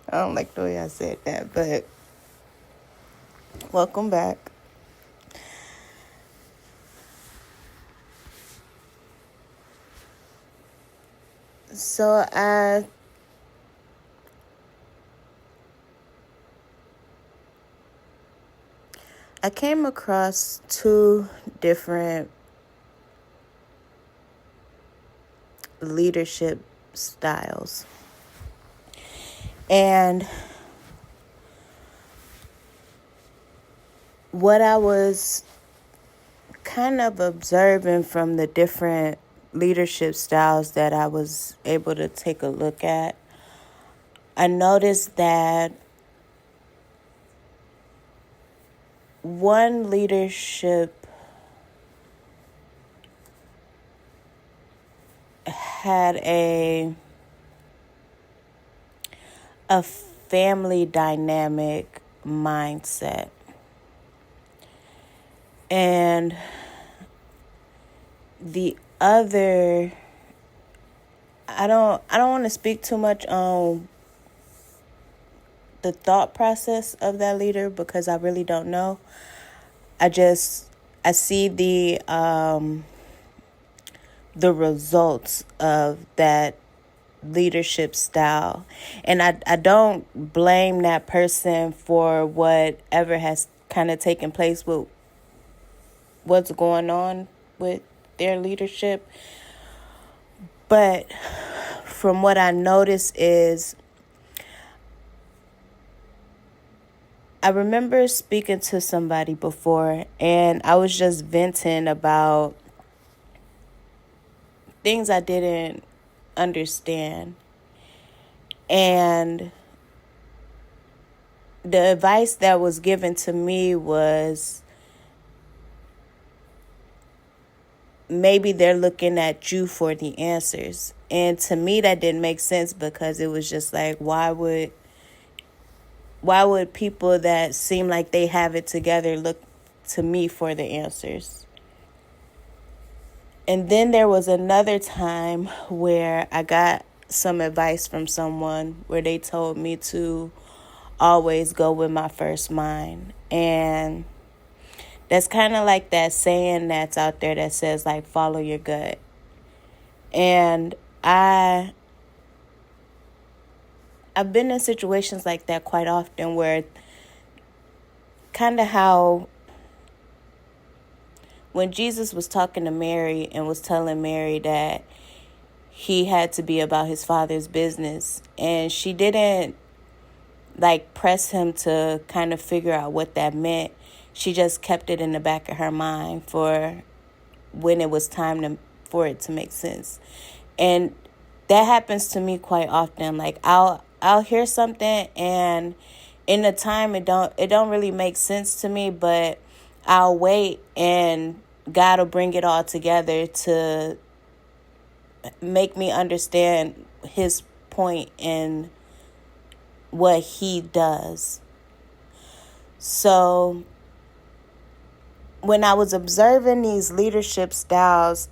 I don't like the way I said that, but welcome back. So I came across two different leadership styles. And what I was kind of observing from the different leadership styles that I was able to take a look at, I noticed that one leadership had a family dynamic mindset. And the other, I don't want to speak too much on the thought process of that leader because I really don't know. I see the results of that leadership style, and I don't blame that person for whatever has kind of taken place with what's going on with their leadership. But from what I noticed is, I remember speaking to somebody before and I was just venting about things I didn't understand. And the advice that was given to me was, maybe they're looking at you for the answers. And to me, that didn't make sense because it was just like, why would people that seem like they have it together look to me for the answers? And then there was another time where I got some advice from someone where they told me to always go with my first mind. And that's kind of like that saying that's out there that says, like, follow your gut. And I've been in situations like that quite often where kind of how when Jesus was talking to Mary and was telling Mary that he had to be about his father's business, and she didn't like press him to kind of figure out what that meant. She just kept it in the back of her mind for when it was time for it to make sense. And that happens to me quite often. Like I'll hear something and in the time it don't really make sense to me, but I'll wait and God will bring it all together to make me understand his point in what he does. So when I was observing these leadership styles,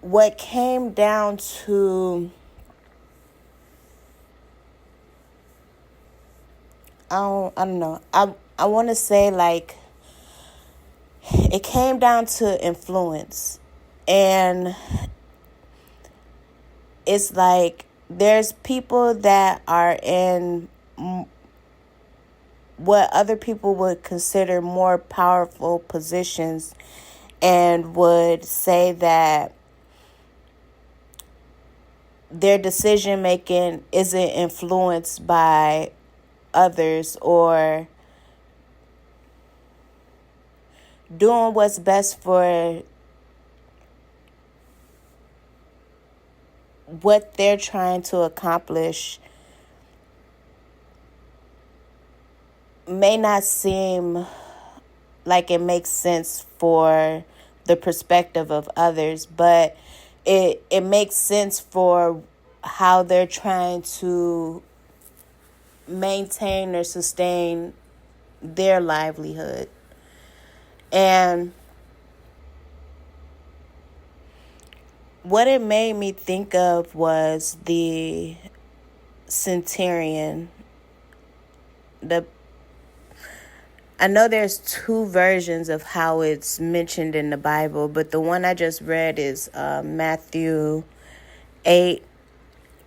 what came down to, I don't know. I want to say, like, it came down to influence. And it's like there's people that are in what other people would consider more powerful positions and would say that their decision making isn't influenced by others or doing what's best for what they're trying to accomplish may not seem like it makes sense for the perspective of others, but it makes sense for how they're trying to maintain or sustain their livelihood. And what it made me think of was the centurion, I know there's two versions of how it's mentioned in the Bible, but the one I just read is Matthew 8,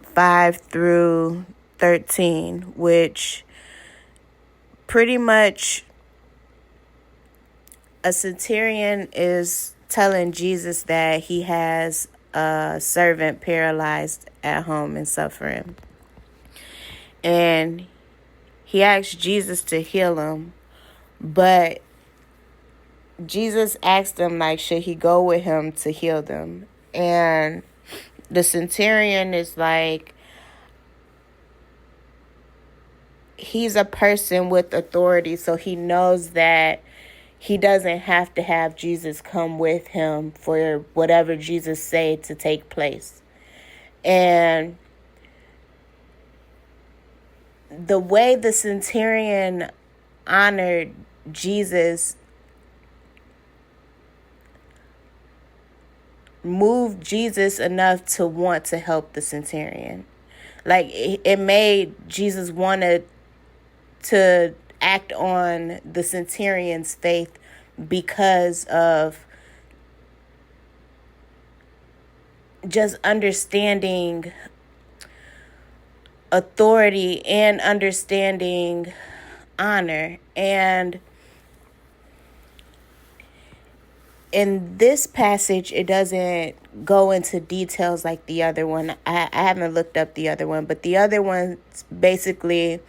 5 through 13, which pretty much a centurion is telling Jesus that he has a servant paralyzed at home and suffering. And he asked Jesus to heal him, but Jesus asked him, like, should he go with him to heal them? And the centurion is like, he's a person with authority, so he knows that he doesn't have to have Jesus come with him for whatever Jesus say to take place. And the way the centurion honored Jesus moved Jesus enough to want to help the centurion. Like, it made Jesus want to act on the centurion's faith because of just understanding authority and understanding honor. And in this passage, it doesn't go into details like the other one. I haven't looked up the other one, but the other one, basically,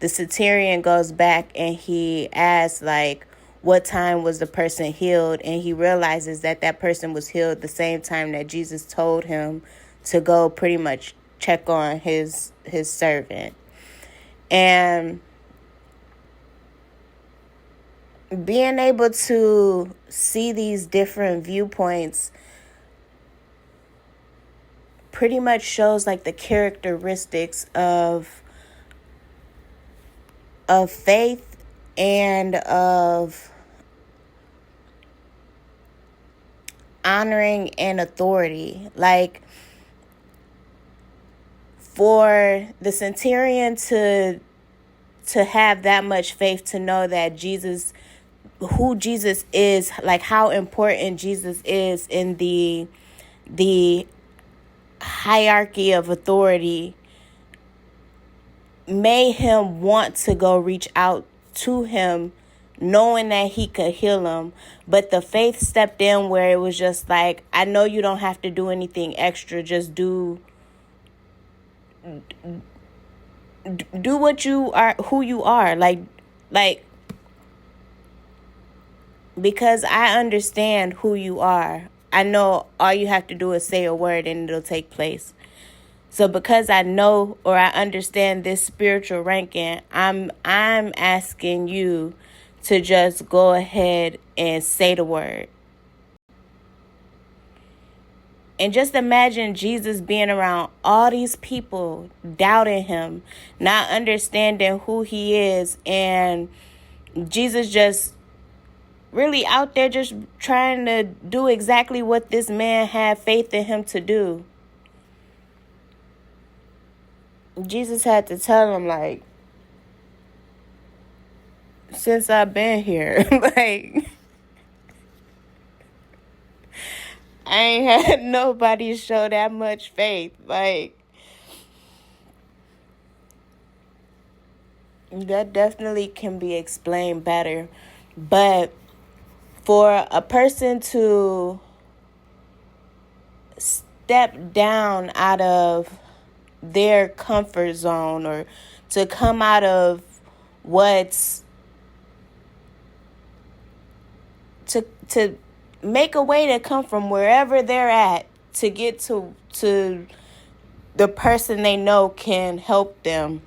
the centurion goes back and he asks, like, what time was the person healed? And he realizes that that person was healed the same time that Jesus told him to go pretty much check on his servant. And being able to see these different viewpoints pretty much shows, like, the characteristics of faith and of honoring and authority. Like, for the centurion to have that much faith, to know that Jesus, who Jesus is, like how important Jesus is in the hierarchy of authority, made him want to go reach out to him, knowing that he could heal him. But the faith stepped in where it was just like, I know you don't have to do anything extra, just do what you are, who you are, like because I understand who you are. I know all you have to do is say a word and it'll take place. So because I know, or I understand this spiritual ranking, I'm asking you to just go ahead and say the word. And just imagine Jesus being around all these people, doubting him, not understanding who he is, and Jesus just really out there just trying to do exactly what this man had faith in him to do. Jesus had to tell him, like, since I've been here, like, I ain't had nobody show that much faith. Like, that definitely can be explained better. But for a person to step down out of their comfort zone, or to come out of what's to make a way to come from wherever they're at to get to the person they know can help them,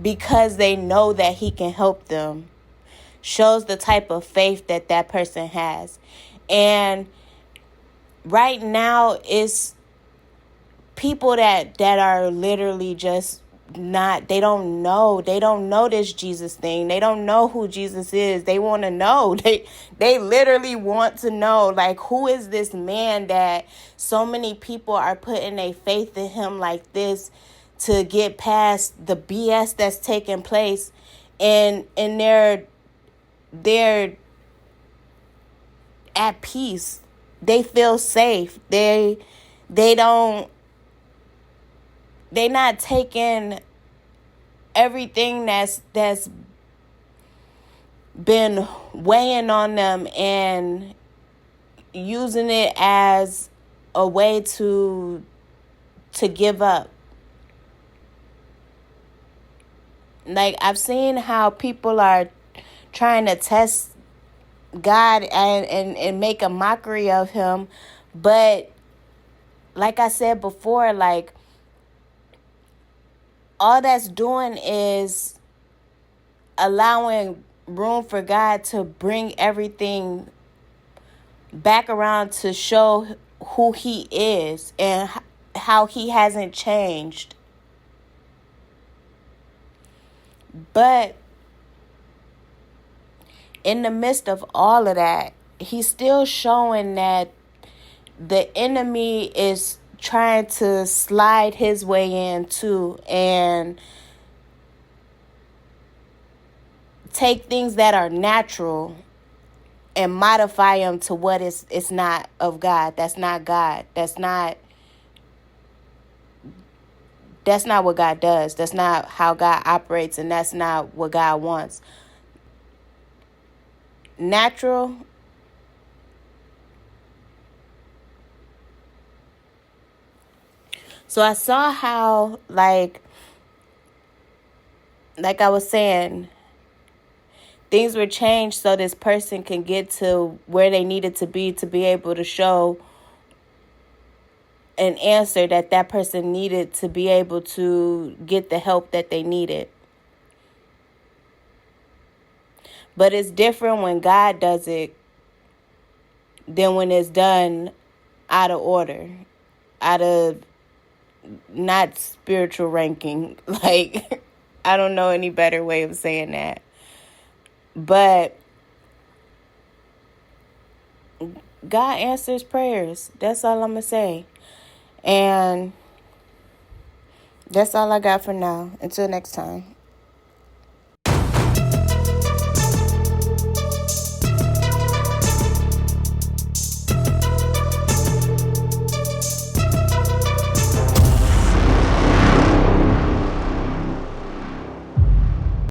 because they know that he can help them, shows the type of faith that that person has. And right now, it's people that are literally just not, they don't know this Jesus thing. They don't know who Jesus is. They want to know. They literally want to know, like, who is this man that so many people are putting their faith in him like this, to get past the BS that's taking place, and they're at peace. They feel safe. They don't they not taking everything that's been weighing on them and using it as a way to give up. Like, I've seen how people are trying to test God and make a mockery of him. But like I said before, like, all that's doing is allowing room for God to bring everything back around to show who he is and how he hasn't changed. But in the midst of all of that, he's still showing that the enemy is trying to slide his way in too, and take things that are natural and modify them to what it's not of God. That's not God. That's not what God does. That's not how God operates, and that's not what God wants. Natural. So I saw how, like I was saying, things were changed so this person can get to where they needed to be able to show an answer that person needed to be able to get the help that they needed. But it's different when God does it than when it's done out of order, out of not spiritual ranking. Like, I don't know any better way of saying that. But God answers prayers. That's all I'm going to say. And that's all I got for now. Until next time.